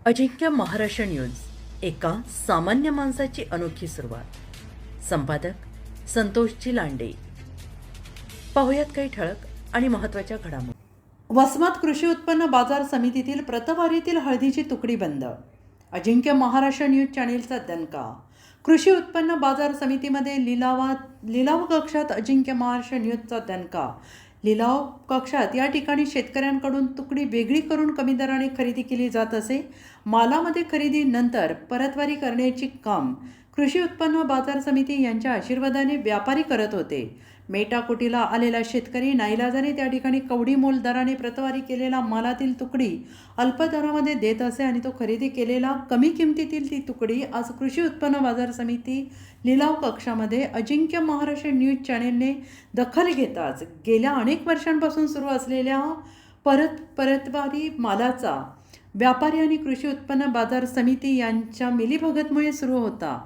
अजिंक्य Maharashtra news, एका सामान्य माणसाची अनोखी सुरुवात. संपादक संतोषजी लांडे. पाहुयात काही ठळक आणि महत्त्वाच्या घडामोडी. वसमत कृषी उत्पन्न बाजार समितीतील प्रतवारीतील हळदीची तुकडी बंद. अजिंक्य महाराष्ट्र न्यूज चॅनेलचा दणका. कृषी उत्पन्न बाजार समितीमध्ये लिलाव कक्षात अजिंक्य महाराष्ट्र न्यूजचा दणका. लिलाव कक्षात या ठिकाणी शेतकऱ्यांकडून तुकडी वेगळी करून कमी दराने खरेदी केली जात असे. मालामध्ये खरेदीनंतर परतवारी करण्याची काम कृषी उत्पन्न बाजार समिती यांच्या आशीर्वादाने व्यापारी करत होते. मेटाकुटीला आलेला शेतकरी नाईलाजाने त्या ठिकाणी कवडी मोल दराने प्रतवारी केलेला मालातील तुकडी अल्प दरामध्ये देत असे आणि तो खरेदी केलेला कमी किमतीतील ती तुकडी आज कृषी उत्पन्न बाजार समिती लिलाव कक्षामध्ये अजिंक्य महाराष्ट्र न्यूज चॅनेलने दखल घेताच गेल्या अनेक वर्षांपासून सुरू असलेल्या परतवारी मालाचा व्यापारी आणि कृषी उत्पन्न बाजार समिती यांच्या मिलीभगतमुळे सुरू होता,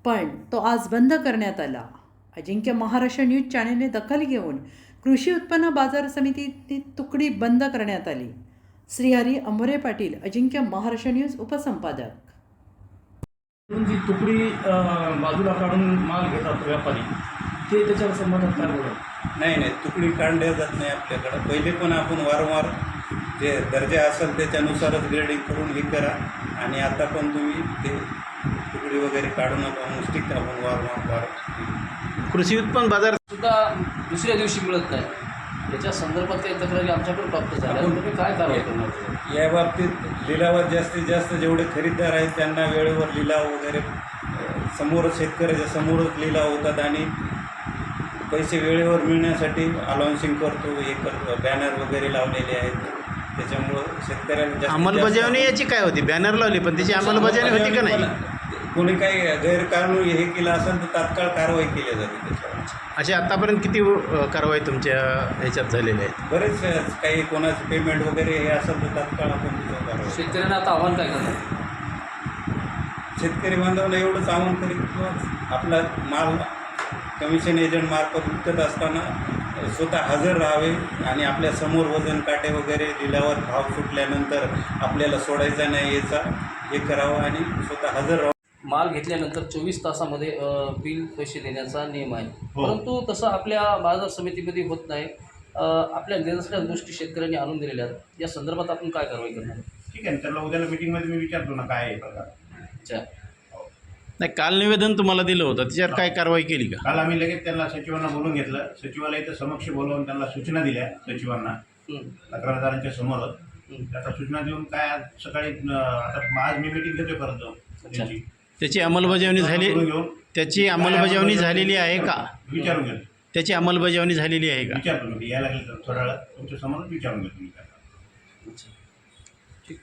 पण तो आज बंद करण्यात आला. अजिंक्य महाराष्ट्र न्यूज चॅनेलने दखल घेऊन कृषी उत्पन्न बाजार समितीची तुकडी बंद करण्यात आली. श्रीहरी अंबोरे पाटील, अजिंक्य महाराष्ट्र न्यूज उपसंपादक. जी तुकडी बाजूला काढून माल घेतात व्यापारी, ते त्याच्यावर संबंधात काय बोलत नाही, तुकडी काढल्या जात नाही आपल्याकडं. पहिले पण आपण वारंवार जे दर्जा असेल त्याच्यानुसारच ग्रेडिंग करून हे करा, आणि आता पण तुम्ही ते तुकडी वगैरे काढू नका. नुसती आपण वारंवार कृषी उत्पन्न बाजार सुद्धा दुसऱ्या दिवशी मिळत नाही. याच्या संदर्भात काही तक्रारी आमच्याकडे प्राप्त झाल्या, तुम्ही काय कारवाई करणार? या बाबतीत लिलावात जास्तीत जास्त जेवढे खरेदीदार आहेत त्यांना वेळेवर लिलाव वगैरे समोरच, शेतकऱ्याच्या समोरच लिलाव होतात, आणि पैसे वेळेवर मिळण्यासाठी अलाउन्सिंग करतो, हे करतो, बॅनर वगैरे लावलेले आहेत. त्याच्यामुळं शेतकऱ्याला अंमलबजावणी याची काय होती? बॅनर लावली, पण त्याची अंमलबजावणी होती का नाही? कोणी काही गैरकानूनी हे केलं असेल तर तात्काळ कारवाई केली जाते त्याच्यावर. असे आतापर्यंत किती कारवाई तुमच्या ह्याच्यात झालेल्या आहेत? बरेच काही कोणाचं पेमेंट वगैरे हे असेल तर तात्काळ आपण त्याच्यावर कारवाई. शेतकऱ्यांना आता आव्हान काय करणार? शेतकरी बांधवांना एवढंच आव्हान करीत किंवा आपला माल कमिशन एजंट मार्फत विकत असताना स्वतः हजर राहावे, आणि आपल्या समोर वजन काटे वगैरे लिलावात भाव सुटल्यानंतर आपल्याला सोडायचा नाही याचा हे करावं, आणि स्वतः हजर राहावं. माल घेतल्यानंतर 24 तासामध्ये बिल पैसे देण्याचा नियम आहे, परंतु तसं आपल्या बाजार समितीमध्ये होत नाही. आपल्या निदर्शनास गोष्टी शेतकऱ्यांनी आणून दिलेल्या आहेत. या संदर्भात आपण काय कारवाई करणार? ठीक आहे, त्याला उद्याला मीटिंगमध्ये मी विचारतो ना काय आहे प्रकार. अच्छा, नाही, काल निवेदन तुम्हाला दिलं होतं, त्याच्यावर काय कारवाई केली का? काल आम्ही लगेच त्यांना सचिवांना बोलून घेतलं. सचिवाला इथं समक्ष बोलवून त्यांना सूचना दिल्या सचिवांना, तक्रारदारांच्या समोरच. त्याचा सूचना देऊन काय आज सकाळी आता आज मी मीटिंग घेतोय परत त्यांची. त्याची अंमलबजावणी झाली? त्याची अंमलबजावणी झालेली आहे का? विचारून घेतो. त्याची अंमलबजावणी झालेली आहे का? विचारतो मी, यायला लागेल तर थोड्या वेळात तुमच्या समोर विचारून घेतो मी काय. ठीक.